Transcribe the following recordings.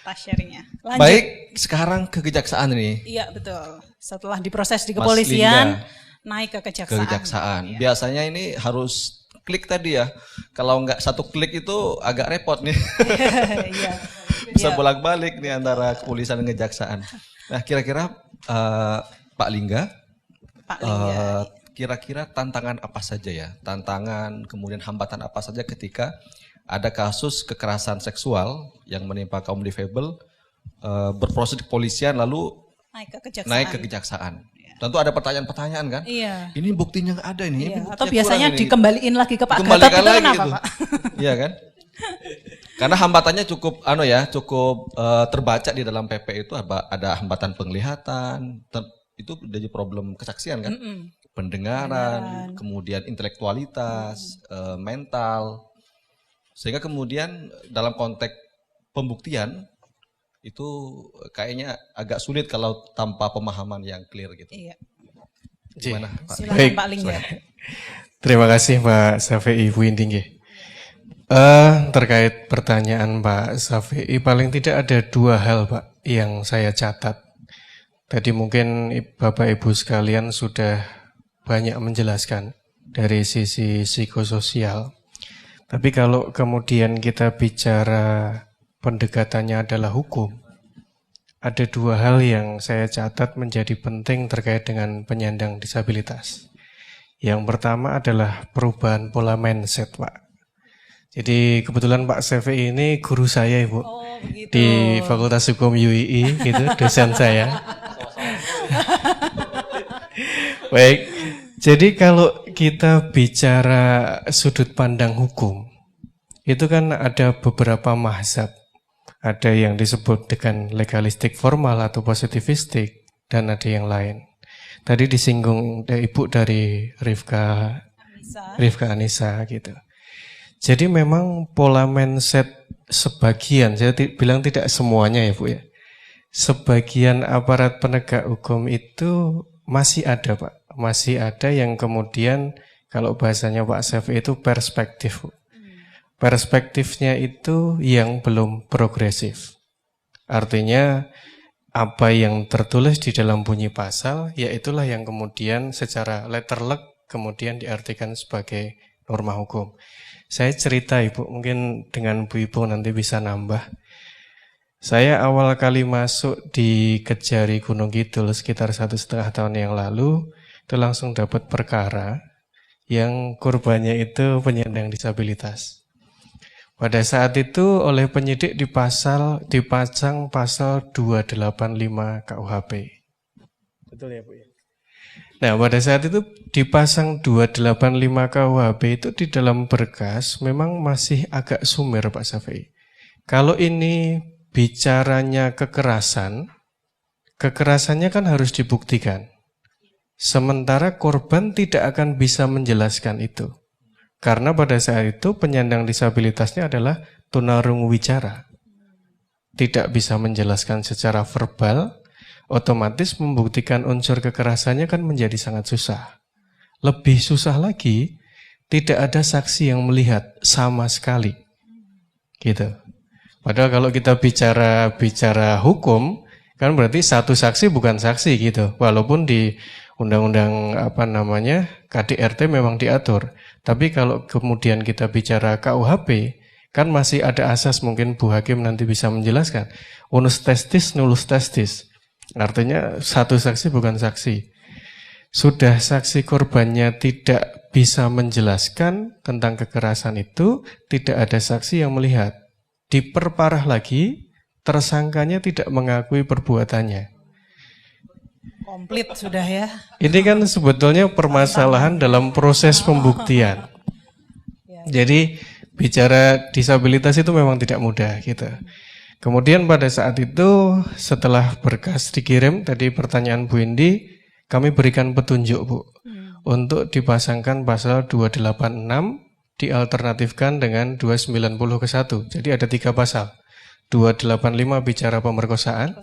atas sharingnya. Lanjut. Baik, sekarang ke kejaksaan ini. Iya betul. Setelah diproses di kepolisian, naik ke kejaksaan. Kejaksaan. Biasanya ini harus klik tadi ya. Kalau nggak satu klik itu agak repot nih. Iya. Bisa bolak-balik nih antara kepolisian dan kejaksaan. Nah, kira-kira Pak Lingga, kira-kira tantangan apa saja ya? Tantangan, kemudian hambatan apa saja ketika ada kasus kekerasan seksual yang menimpa kaum difabel, berproses di kepolisian lalu naik ke kejaksaan. Tentu ada pertanyaan-pertanyaan kan? Iya. Ini buktinya nggak ada ini. Iya. Atau biasanya dikembaliin lagi ke Pak Gatot itu kenapa gitu. Pak? Iya kan? Karena hambatannya cukup terbaca di dalam PP itu ada hambatan penglihatan, itu jadi problem kesaksian kan? Pendengaran, kemudian intelektualitas, mental. Sehingga kemudian dalam konteks pembuktian itu kayaknya agak sulit kalau tanpa pemahaman yang clear gitu. Iya. Gimana Pak? Silakan Pak Lingga. Terima kasih Pak Safei Bu Inding. Terkait pertanyaan Pak Safei, paling tidak ada dua hal Pak yang saya catat. Tadi mungkin Bapak Ibu sekalian sudah banyak menjelaskan dari sisi psikososial. Tapi kalau kemudian kita bicara pendekatannya adalah hukum, ada dua hal yang saya catat menjadi penting terkait dengan penyandang disabilitas. Yang pertama adalah perubahan pola mindset Pak. Jadi kebetulan Pak Safei ini guru saya Ibu, di Fakultas Hukum UII gitu, dosen saya. Baik, jadi kalau kita bicara sudut pandang hukum, itu kan ada beberapa mazhab. Ada yang disebut dengan legalistik formal atau positivistik, dan ada yang lain. Tadi disinggung Ibu dari Rifka Anissa gitu. Jadi memang pola mindset sebagian, saya bilang tidak semuanya ya Bu ya. Sebagian aparat penegak hukum itu masih ada Pak. Masih ada yang kemudian kalau bahasanya Pak Safei itu perspektif Bu. Perspektifnya itu yang belum progresif. Artinya apa yang tertulis di dalam bunyi pasal, ya itulah yang kemudian secara letterlek kemudian diartikan sebagai norma hukum. Saya cerita Ibu, mungkin dengan Bu Ibu nanti bisa nambah. Saya awal kali masuk di Kejari Gunung Kidul sekitar 1,5 tahun yang lalu, itu langsung dapat perkara yang korbannya itu penyandang disabilitas. Pada saat itu oleh penyidik dipasang pasal 285 KUHP. Betul ya Bu ya? Nah pada saat itu dipasang 285 KUHP itu di dalam berkas memang masih agak sumir Pak Safei. Kalau ini bicaranya kekerasannya kan harus dibuktikan. Sementara korban tidak akan bisa menjelaskan itu. Karena pada saat itu penyandang disabilitasnya adalah tunarungu wicara. Tidak bisa menjelaskan secara verbal, otomatis membuktikan unsur kekerasannya kan menjadi sangat susah. Lebih susah lagi, tidak ada saksi yang melihat sama sekali. Gitu. Padahal kalau kita bicara hukum, kan berarti satu saksi bukan saksi gitu. Walaupun di undang-undang KDRT memang diatur. Tapi kalau kemudian kita bicara KUHP, kan masih ada asas, mungkin Bu Hakim nanti bisa menjelaskan. Unus testis, nullus testis. Artinya satu saksi bukan saksi. Sudah saksi korbannya tidak bisa menjelaskan tentang kekerasan itu, tidak ada saksi yang melihat. Diperparah lagi, tersangkanya tidak mengakui perbuatannya. Komplit sudah ya. Ini kan sebetulnya permasalahan dalam proses pembuktian. Jadi bicara disabilitas itu memang tidak mudah gitu. Kemudian pada saat itu setelah berkas dikirim, tadi pertanyaan Bu Indi, kami berikan petunjuk Bu, untuk dipasangkan pasal 286, dialternatifkan dengan 290 ke 1. Jadi ada 3 pasal. 285 bicara pemerkosaan,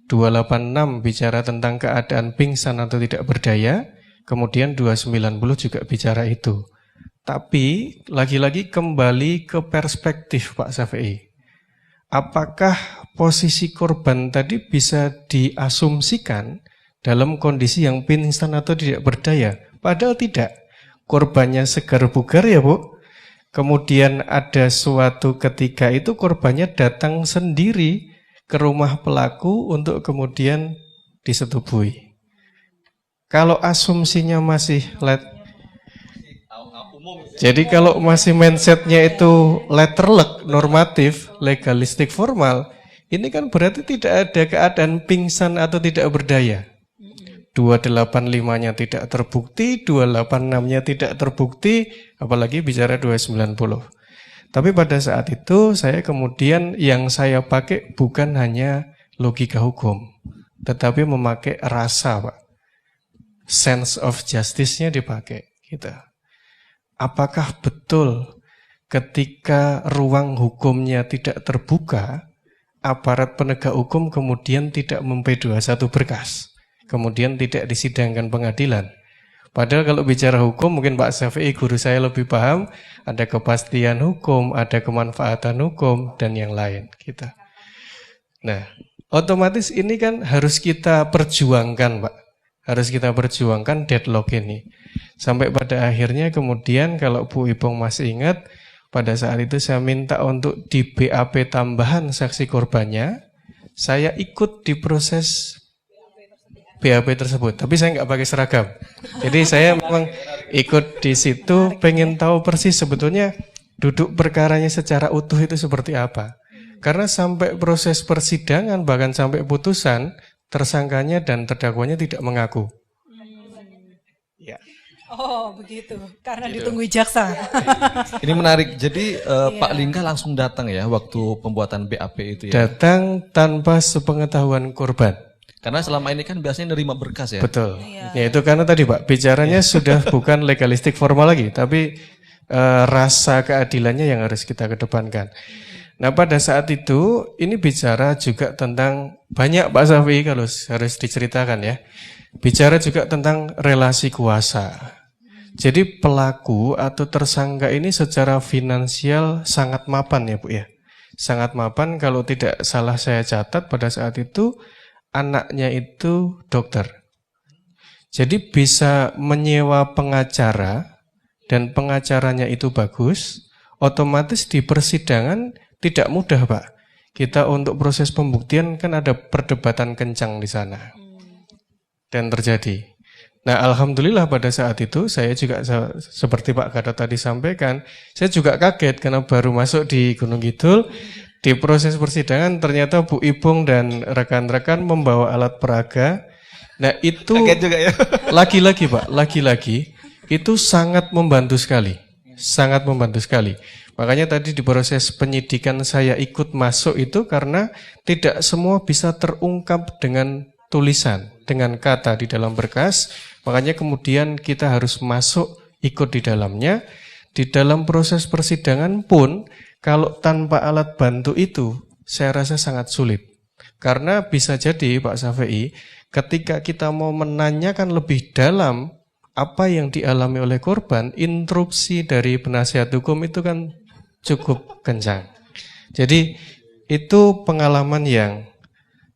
286 bicara tentang keadaan pingsan atau tidak berdaya, kemudian 290 juga bicara itu. Tapi lagi-lagi kembali ke perspektif Pak Safei. Apakah posisi korban tadi bisa diasumsikan dalam kondisi yang pingsan atau tidak berdaya. Padahal tidak. Korbannya segar bugar ya Bu. Kemudian ada suatu ketika itu korbannya datang sendiri ke rumah pelaku untuk kemudian disetubuhi. Kalau asumsinya masih jadi kalau masih mindsetnya itu letterlek, normatif, legalistik, formal, ini kan berarti tidak ada keadaan pingsan atau tidak berdaya. 285-nya tidak terbukti, 286-nya tidak terbukti, apalagi bicara 290. Tapi pada saat itu saya kemudian yang saya pakai bukan hanya logika hukum, tetapi memakai rasa, Pak. Sense of justice-nya dipakai. Gitu. Apakah betul ketika ruang hukumnya tidak terbuka, aparat penegak hukum kemudian tidak mem-P21 berkas, kemudian tidak disidangkan pengadilan? Padahal kalau bicara hukum, mungkin Pak Syafi'i guru saya lebih paham, ada kepastian hukum, ada kemanfaatan hukum, dan yang lain. Gitu. Nah, otomatis ini kan harus kita perjuangkan, Pak. Harus kita perjuangkan deadlock ini. Sampai pada akhirnya kemudian kalau Bu Ipong masih ingat, pada saat itu saya minta untuk di BAP tambahan saksi korbannya, saya ikut di proses BAP tersebut. Tapi saya nggak pakai seragam. Jadi saya memang ikut di situ, pengen tahu persis sebetulnya duduk perkaranya secara utuh itu seperti apa. Karena sampai proses persidangan, bahkan sampai putusan, tersangkanya dan terdakwanya tidak mengaku. Ya. Oh begitu, karena ditunggu jaksa. Ini menarik. Jadi Pak Lingga langsung datang ya waktu pembuatan BAP itu ya. Datang tanpa sepengetahuan korban. Karena selama ini kan biasanya nerima berkas ya. Betul. Ya itu karena tadi Pak bicaranya sudah bukan legalistik formal lagi, tapi rasa keadilannya yang harus kita kedepankan. Nah pada saat itu ini bicara juga tentang banyak Pak Syafi'i kalau harus diceritakan ya. Bicara juga tentang relasi kuasa. Jadi pelaku atau tersangka ini secara finansial sangat mapan ya Bu ya. Sangat mapan, kalau tidak salah saya catat pada saat itu anaknya itu dokter. Jadi bisa menyewa pengacara dan pengacaranya itu bagus, otomatis di persidangan tidak mudah Pak. Kita untuk proses pembuktian kan ada perdebatan kencang di sana. Dan terjadi. Nah alhamdulillah pada saat itu saya juga seperti Pak Gatot tadi sampaikan, saya juga kaget karena baru masuk di Gunung Kidul, di proses persidangan ternyata Bu Ipong dan rekan-rekan membawa alat peraga. Nah itu kaget juga ya. Lagi-lagi Pak, lagi-lagi itu sangat membantu sekali. Sangat membantu sekali. Makanya tadi di proses penyidikan saya ikut masuk itu karena tidak semua bisa terungkap dengan tulisan, dengan kata di dalam berkas. Makanya kemudian kita harus masuk ikut di dalamnya. Di dalam proses persidangan pun kalau tanpa alat bantu itu saya rasa sangat sulit. Karena bisa jadi Pak Syafi'i ketika kita mau menanyakan lebih dalam apa yang dialami oleh korban, instruksi dari penasihat hukum itu kan cukup kencang. Jadi itu pengalaman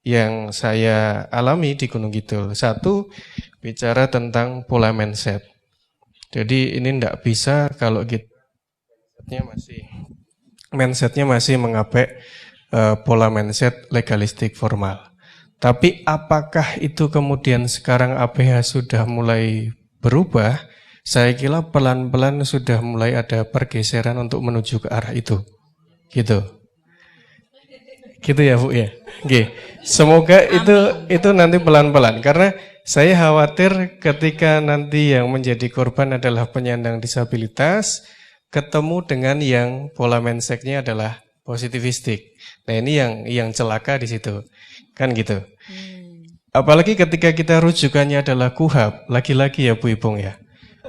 yang saya alami di Gunung Kidul. Satu, bicara tentang pola mindset. Jadi ini tidak bisa kalau kita mindsetnya masih mengapai pola mindset legalistik formal. Tapi apakah itu kemudian sekarang APH sudah mulai berubah? Saya kira pelan-pelan sudah mulai ada pergeseran untuk menuju ke arah itu. Gitu. Gitu ya Bu ya. Oke. Semoga itu nanti pelan-pelan karena saya khawatir ketika nanti yang menjadi korban adalah penyandang disabilitas ketemu dengan yang pola mindset-nya adalah positivistik. Nah, ini yang celaka di situ. Kan gitu. Apalagi ketika kita rujukannya adalah KUHAP, lagi-lagi ya Bu Ipong ya.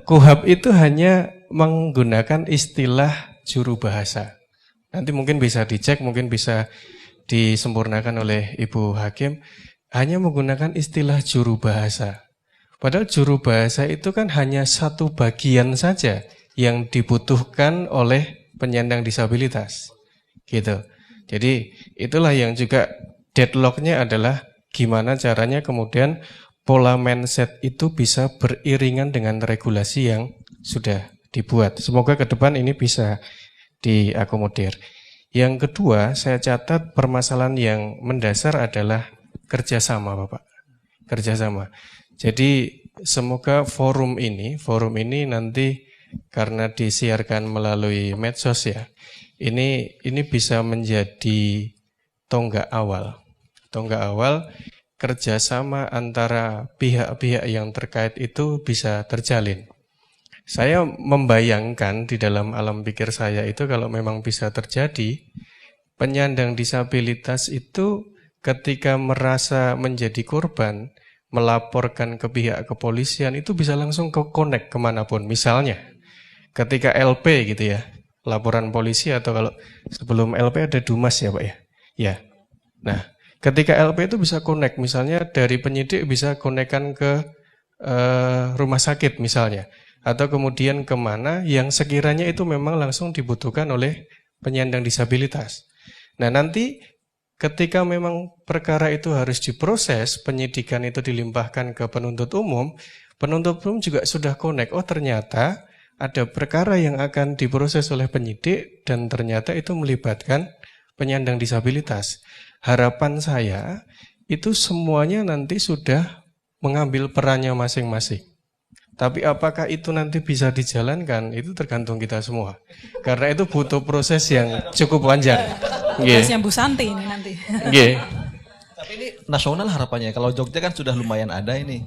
KUHAP itu hanya menggunakan istilah juru bahasa. Nanti mungkin bisa dicek, mungkin bisa disempurnakan oleh Ibu Hakim. Hanya menggunakan istilah juru bahasa. Padahal juru bahasa itu kan hanya satu bagian saja yang dibutuhkan oleh penyandang disabilitas. Gitu. Jadi itulah yang juga deadlock-nya adalah gimana caranya kemudian pola mindset itu bisa beriringan dengan regulasi yang sudah dibuat. Semoga ke depan ini bisa diakomodir. Yang kedua, saya catat permasalahan yang mendasar adalah kerjasama, Bapak. Kerjasama. Jadi semoga forum ini nanti karena disiarkan melalui medsos ya, ini bisa menjadi tonggak awal kerjasama antara pihak-pihak yang terkait itu bisa terjalin. Saya membayangkan di dalam alam pikir saya itu kalau memang bisa terjadi, penyandang disabilitas itu ketika merasa menjadi korban, melaporkan ke pihak kepolisian itu bisa langsung connect kemanapun. Misalnya ketika LP gitu ya, laporan polisi, atau kalau sebelum LP ada Dumas ya Pak ya. Ya. Nah, ketika LP itu bisa connect, misalnya dari penyidik bisa connect-kan ke rumah sakit misalnya, atau kemudian kemana yang sekiranya itu memang langsung dibutuhkan oleh penyandang disabilitas. Nah nanti ketika memang perkara itu harus diproses, penyidikan itu dilimpahkan ke penuntut umum juga sudah connect, oh ternyata ada perkara yang akan diproses oleh penyidik dan ternyata itu melibatkan penyandang disabilitas. Harapan saya itu semuanya nanti sudah mengambil perannya masing-masing. Tapi apakah itu nanti bisa dijalankan, itu tergantung kita semua. Karena itu butuh proses yang cukup panjang. Prosesnya Bu Santi ini nanti. Tapi ini nasional harapannya, kalau Jogja kan sudah lumayan ada ini.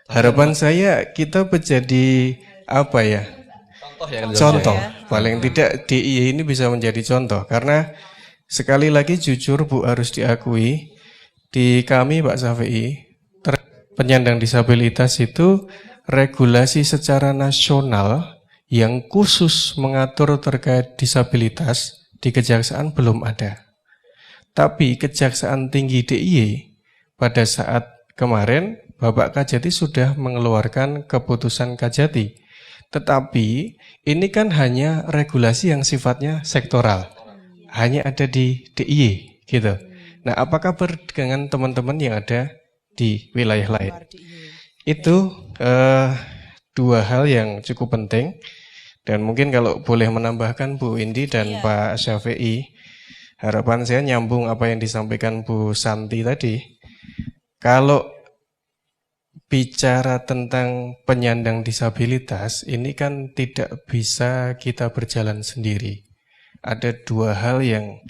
Harapan saya kita menjadi apa ya? Contoh ya. Contoh, paling tidak DIY ini bisa menjadi contoh. Karena sekali lagi jujur Bu, harus diakui, di kami Pak Syafi'i, penyandang disabilitas itu regulasi secara nasional yang khusus mengatur terkait disabilitas di Kejaksaan belum ada. Tapi Kejaksaan Tinggi DIY pada saat kemarin Bapak Kajati sudah mengeluarkan keputusan Kajati. Tetapi ini kan hanya regulasi yang sifatnya sektoral. Hanya ada di DIY gitu. Nah, apakah dengan teman-teman yang ada di wilayah lain? Itu dua hal yang cukup penting. Dan mungkin kalau boleh menambahkan Bu Indi dan Pak Syafi'i, harapan saya nyambung apa yang disampaikan Bu Santi tadi. Kalau bicara tentang penyandang disabilitas, ini kan tidak bisa kita berjalan sendiri. Ada dua hal yang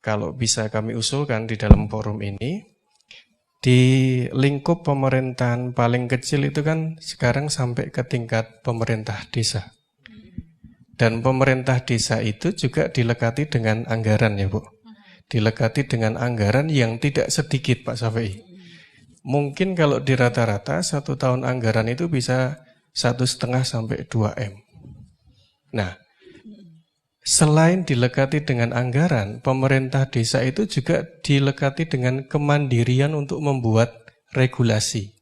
kalau bisa kami usulkan di dalam forum ini. Di lingkup pemerintahan paling kecil itu kan sekarang sampai ke tingkat pemerintah desa. Dan pemerintah desa itu juga dilekati dengan anggaran ya Bu. Dilekati dengan anggaran yang tidak sedikit Pak Syafi'i. Mungkin kalau di rata-rata 1 tahun anggaran itu bisa 1,5 sampai 2 M. Nah, selain dilekati dengan anggaran, pemerintah desa itu juga dilekati dengan kemandirian untuk membuat regulasi.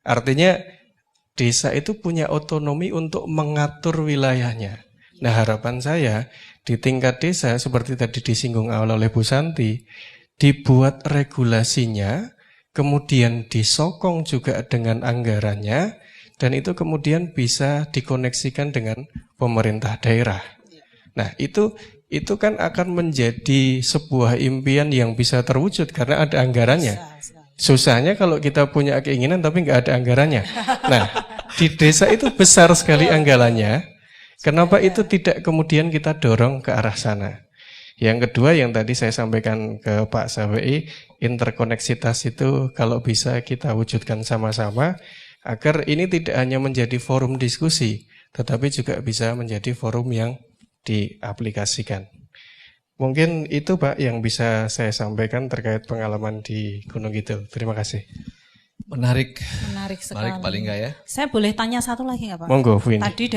Artinya desa itu punya otonomi untuk mengatur wilayahnya. Nah, harapan saya di tingkat desa seperti tadi disinggung awal oleh Bu Santi, dibuat regulasinya, kemudian disokong juga dengan anggarannya, dan itu kemudian bisa dikoneksikan dengan pemerintah daerah. Nah, itu kan akan menjadi sebuah impian yang bisa terwujud karena ada anggarannya. Susahnya kalau kita punya keinginan tapi nggak ada anggarannya. Nah, di desa itu besar sekali anggarannya. Kenapa itu tidak kemudian kita dorong ke arah sana? Yang kedua yang tadi saya sampaikan ke Pak Syafi'i, interkoneksitas itu kalau bisa kita wujudkan sama-sama agar ini tidak hanya menjadi forum diskusi, tetapi juga bisa menjadi forum yang diaplikasikan. Mungkin itu Pak yang bisa saya sampaikan terkait pengalaman di Gunung Kidul. Terima kasih. Menarik sekali. Menarik paling enggak ya? Saya boleh tanya satu lagi nggak Pak? Monggo Bu Indi. Tadi